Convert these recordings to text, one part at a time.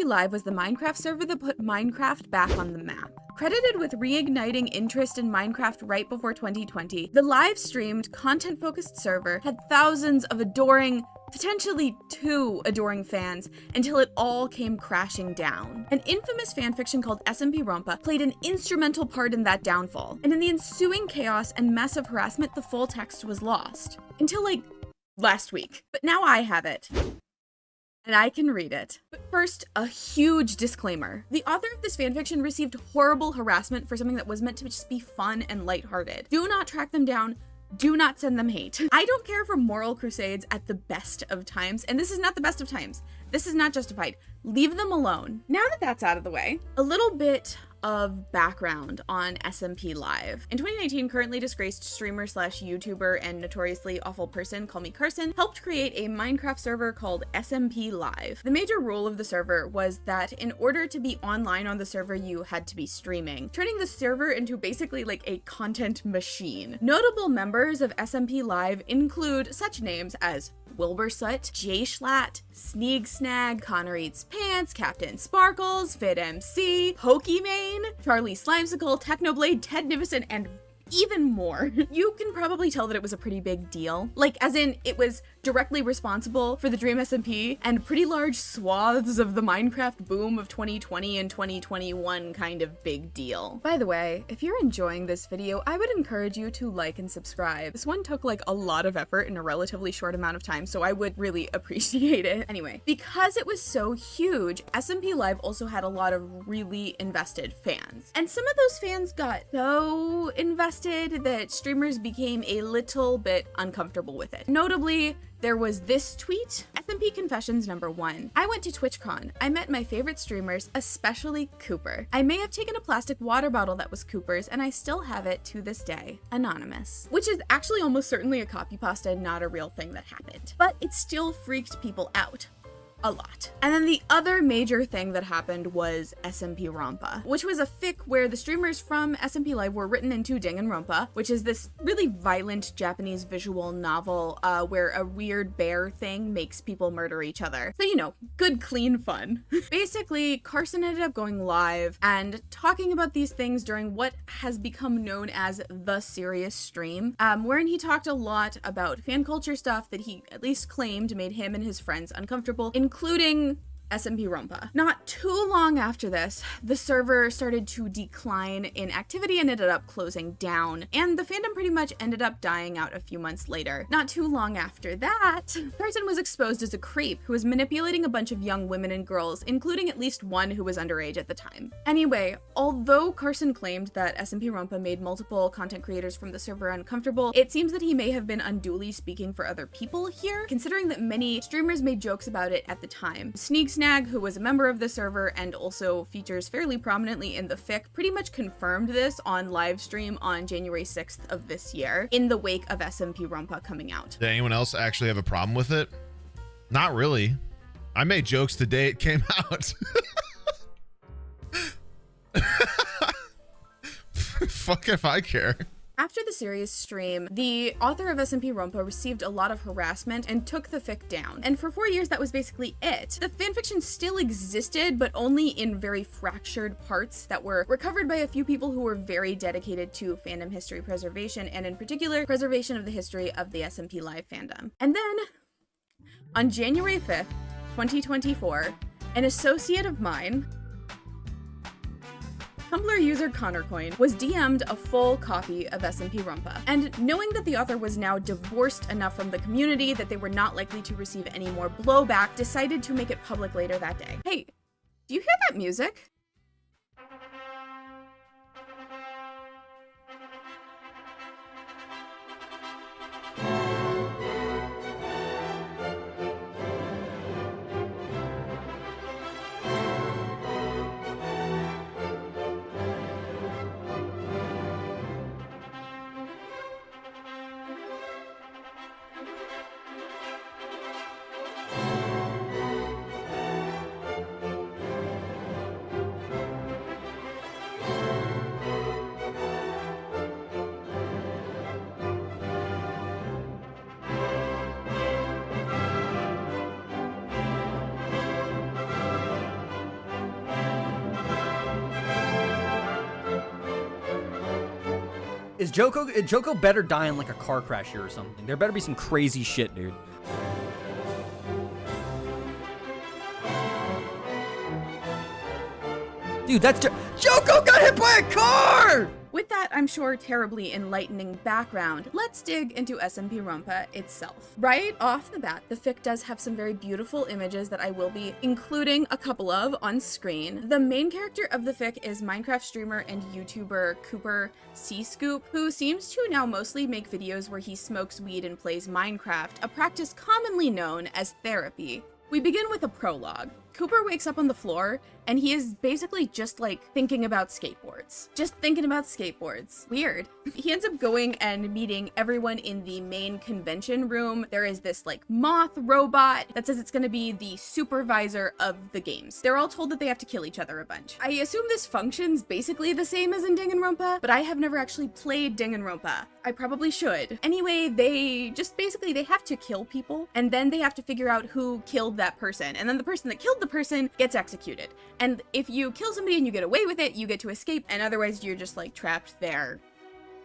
SMPLive was the Minecraft server that put Minecraft back on the map. Credited with reigniting interest in Minecraft right before 2020, the live-streamed, content-focused server had thousands of adoring, potentially too adoring fans until it all came crashing down. An infamous fanfiction called SMPRonpa played an instrumental part in that downfall, and in the ensuing chaos and massive harassment, the full text was lost. Until like last week. But now I have it. And I can read it. But first, a huge disclaimer. The author of this fanfiction received horrible harassment for something that was meant to just be fun and lighthearted. Do not track them down. Do not send them hate. I don't care for moral crusades at the best of times, and this is not the best of times. This is not justified. Leave them alone. Now that that's out of the way, a little bit of background on SMPLive. In 2019, currently disgraced streamer slash YouTuber and notoriously awful person, Call Me Carson, helped create a Minecraft server called SMPLive. The major rule of the server was that in order to be online on the server, you had to be streaming, turning the server into basically like a content machine. Notable members of SMPLive include such names as Wilbursut, Jschlat, Sneegsnag, Connor Eats Pants, Captain Sparkles, FitMC, Pokimane, Charlie Slimesicle, Technoblade, Ted Nivison, and even more. You can probably tell that it was a pretty big deal. Like, as in, it was directly responsible for the Dream SMP and pretty large swaths of the Minecraft boom of 2020 and 2021 kind of big deal. By the way, if you're enjoying this video, I would encourage you to like and subscribe. This one took like a lot of effort in a relatively short amount of time, so I would really appreciate it. Anyway, because it was so huge, SMPLive also had a lot of really invested fans. And some of those fans got so invested that streamers became a little bit uncomfortable with it. Notably, there was this tweet, SMP Confessions #1. I went to TwitchCon. I met my favorite streamers, especially Cooper. I may have taken a plastic water bottle that was Cooper's, and I still have it to this day. Anonymous. Which is actually almost certainly a copy pasta and not a real thing that happened. But it still freaked people out. A lot. And then the other major thing that happened was SMPRonpa, which was a fic where the streamers from SMPLive were written into Danganronpa, which is this really violent Japanese visual novel where a weird bear thing makes people murder each other. So, you know, good, clean fun. Basically, Carson ended up going live and talking about these things during what has become known as the serious stream, wherein he talked a lot about fan culture stuff that he at least claimed made him and his friends uncomfortable, including SMPRonpa. Not too long after this, the server started to decline in activity and ended up closing down, and the fandom pretty much ended up dying out a few months later. Not too long after that, Carson was exposed as a creep who was manipulating a bunch of young women and girls, including at least one who was underage at the time. Anyway, although Carson claimed that SMPRonpa made multiple content creators from the server uncomfortable, it seems that he may have been unduly speaking for other people here, considering that many streamers made jokes about it at the time. Sneegsnag, who was a member of the server and also features fairly prominently in the fic, pretty much confirmed this on live stream on January 6th of this year, in the wake of SMPRonpa coming out. Did anyone else actually have a problem with it? Not really. I made jokes the day it came out. Fuck if I care. After the series stream, the author of SMPRonpa received a lot of harassment and took the fic down. And for 4 years, that was basically it. The fanfiction still existed, but only in very fractured parts that were recovered by a few people who were very dedicated to fandom history preservation, and in particular, preservation of the history of the SMPLive fandom. And then, on January 5th, 2024, an associate of mine, Tumblr user ConnorCoin, was DM'd a full copy of SMPRonpa, and knowing that the author was now divorced enough from the community that they were not likely to receive any more blowback, decided to make it public later that day. Hey, do you hear that music? Joko better die in like a car crash here or something. There better be some crazy shit, dude. Dude, that's Joko got hit by a car! With that, I'm sure, terribly enlightening background, let's dig into SMPRonpa itself. Right off the bat, the fic does have some very beautiful images that I will be including a couple of on screen. The main character of the fic is Minecraft streamer and YouTuber Cooper C-Scoop, who seems to now mostly make videos where he smokes weed and plays Minecraft, a practice commonly known as therapy. We begin with a prologue. Cooper wakes up on the floor, and he is basically just like thinking about skateboards. Just thinking about skateboards. Weird. He ends up going and meeting everyone in the main convention room. There is this like moth robot that says it's gonna be the supervisor of the games. They're all told that they have to kill each other a bunch. I assume this functions basically the same as in Danganronpa, but I have never actually played Danganronpa. I probably should. Anyway, they have to kill people, and then they have to figure out who killed that person, and then the person that killed the person gets executed. And if you kill somebody and you get away with it, you get to escape, and otherwise you're just like trapped there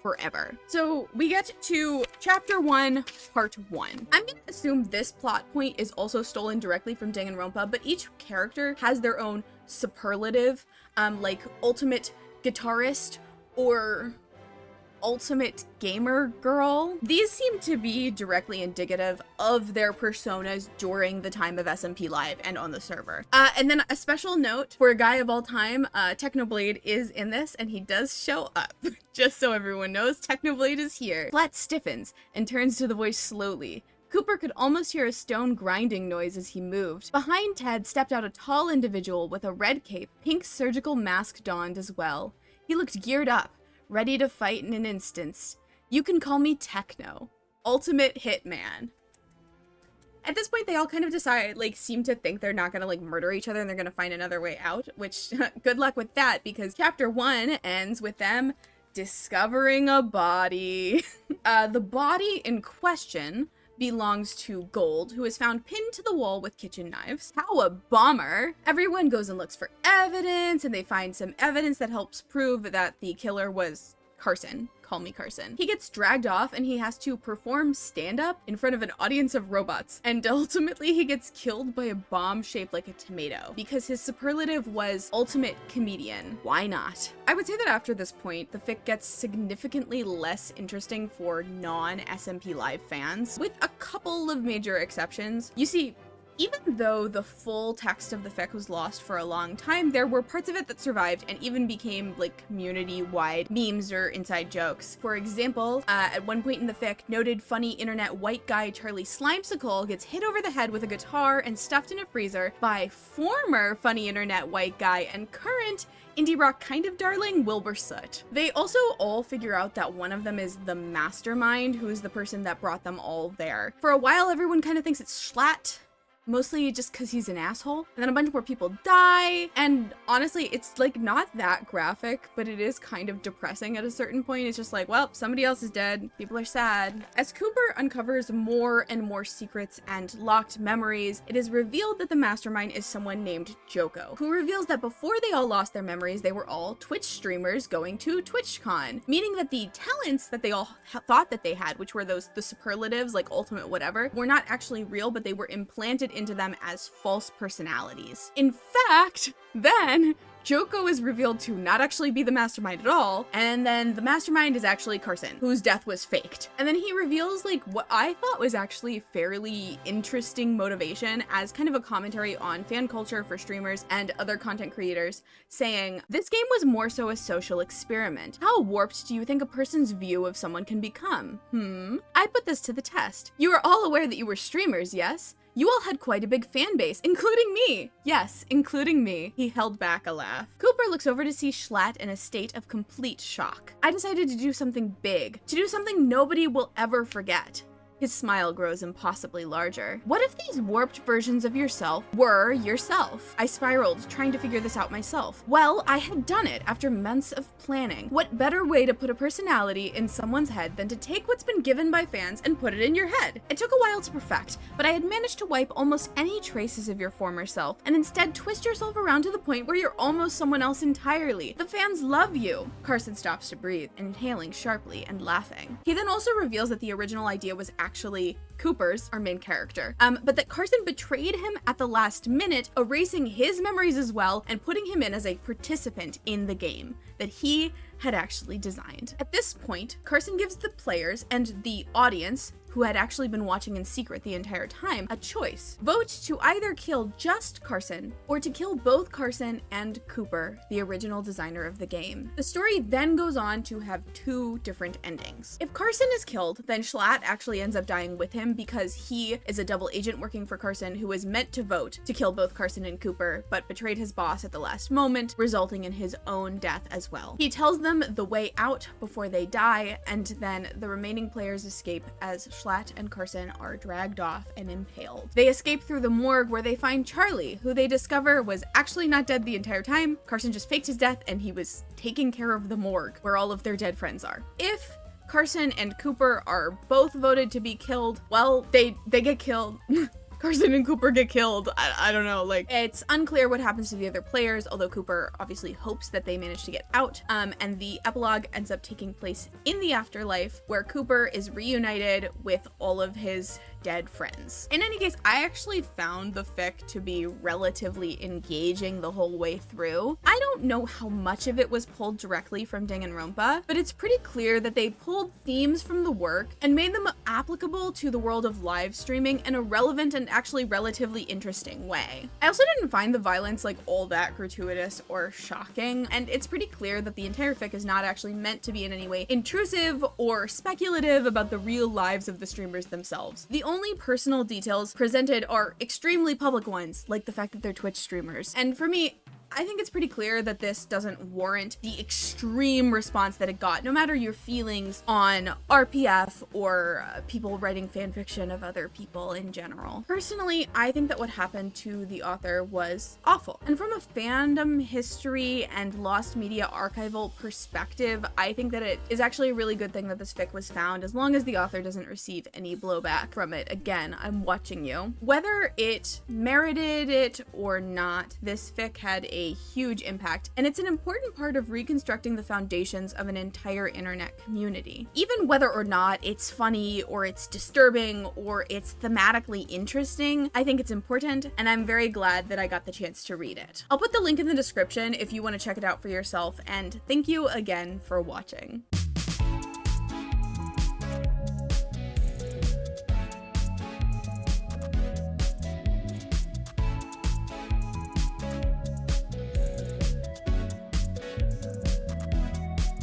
forever. So we get to chapter 1, part 1. I'm gonna assume this plot point is also stolen directly from Danganronpa, but each character has their own superlative, like ultimate guitarist or ultimate gamer girl. These seem to be directly indicative of their personas during the time of SMPLive and on the server. And then a special note for a guy of all time, Technoblade is in this, and he does show up. Just so everyone knows, Technoblade is here. Flat stiffens and turns to the voice slowly. Cooper could almost hear a stone grinding noise as he moved. Behind Ted stepped out a tall individual with a red cape, pink surgical mask donned as well. He looked geared up, ready to fight in an instant. You can call me Techno. Ultimate Hitman. At this point, they all kind of seem to think they're not gonna murder each other and they're gonna find another way out, which good luck with that, because chapter 1 ends with them discovering a body. The body in question belongs to Gold, who is found pinned to the wall with kitchen knives. How a bomber! Everyone goes and looks for evidence, and they find some evidence that helps prove that the killer was Carson. Call me Carson. He gets dragged off and he has to perform stand-up in front of an audience of robots. And ultimately he gets killed by a bomb shaped like a tomato because his superlative was ultimate comedian. Why not? I would say that after this point, the fic gets significantly less interesting for non-SMPLive fans, with a couple of major exceptions. You see, even though the full text of the fic was lost for a long time, there were parts of it that survived and even became community-wide memes or inside jokes. For example, at one point in the fic, noted funny internet white guy Charlie Slimesicle gets hit over the head with a guitar and stuffed in a freezer by former funny internet white guy and current indie rock kind of darling Wilbur Soot. They also all figure out that one of them is the mastermind, who is the person that brought them all there. For a while, everyone kind of thinks it's Schlatt, mostly just because he's an asshole. And then a bunch more people die. And honestly, it's not that graphic, but it is kind of depressing at a certain point. It's just well, somebody else is dead. People are sad. As Cooper uncovers more and more secrets and locked memories, it is revealed that the mastermind is someone named Joko, who reveals that before they all lost their memories, they were all Twitch streamers going to TwitchCon, meaning that the talents that they all thought that they had, which were the superlatives, ultimate whatever, were not actually real, but they were implanted into them as false personalities. In fact, then Joko is revealed to not actually be the mastermind at all, and then the mastermind is actually Carson, whose death was faked. And then he reveals what I thought was actually fairly interesting motivation as kind of a commentary on fan culture for streamers and other content creators, saying, this game was more so a social experiment. How warped do you think a person's view of someone can become? I put this to the test. You are all aware that you were streamers, yes? You all had quite a big fan base, including me. Yes, including me. He held back a laugh. Cooper looks over to see Schlatt in a state of complete shock. I decided to do something big, to do something nobody will ever forget. His smile grows impossibly larger. What if these warped versions of yourself were yourself? I spiraled, trying to figure this out myself. Well, I had done it after months of planning. What better way to put a personality in someone's head than to take what's been given by fans and put it in your head? It took a while to perfect, but I had managed to wipe almost any traces of your former self and instead twist yourself around to the point where you're almost someone else entirely. The fans love you. Carson stops to breathe, inhaling sharply and laughing. He then also reveals that the original idea was actually Cooper's, our main character, but that Carson betrayed him at the last minute, erasing his memories as well and putting him in as a participant in the game that he had actually designed. At this point, Carson gives the players and the audience, who had actually been watching in secret the entire time, a choice. Vote to either kill just Carson or to kill both Carson and Cooper, the original designer of the game. The story then goes on to have two different endings. If Carson is killed, then Schlatt actually ends up dying with him because he is a double agent working for Carson who was meant to vote to kill both Carson and Cooper, but betrayed his boss at the last moment, resulting in his own death as well. He tells them the way out before they die, and then the remaining players escape as Schlatt and Carson are dragged off and impaled. They escape through the morgue where they find Charlie, who they discover was actually not dead the entire time. Carson just faked his death and he was taking care of the morgue where all of their dead friends are. If Carson and Cooper are both voted to be killed, well, they get killed. Carson and Cooper get killed. I don't know, like, it's unclear what happens to the other players, although Cooper obviously hopes that they manage to get out, and the epilogue ends up taking place in the afterlife, where Cooper is reunited with all of his dead friends. In any case, I actually found the fic to be relatively engaging the whole way through. I don't know how much of it was pulled directly from Danganronpa, but it's pretty clear that they pulled themes from the work and made them applicable to the world of live streaming in a relevant and actually relatively interesting way. I also didn't find the violence like all that gratuitous or shocking, and it's pretty clear that the entire fic is not actually meant to be in any way intrusive or speculative about the real lives of the streamers themselves. The only personal details presented are extremely public ones, like the fact that they're Twitch streamers. And for me, I think it's pretty clear that this doesn't warrant the extreme response that it got, no matter your feelings on RPF or people writing fanfiction of other people in general. Personally, I think that what happened to the author was awful. And from a fandom history and lost media archival perspective, I think that it is actually a really good thing that this fic was found, as long as the author doesn't receive any blowback from it. Again, I'm watching you. Whether it merited it or not, this fic had a huge impact, and it's an important part of reconstructing the foundations of an entire internet community. Even whether or not it's funny or it's disturbing or it's thematically interesting, I think it's important, and I'm very glad that I got the chance to read it. I'll put the link in the description if you want to check it out for yourself, and thank you again for watching.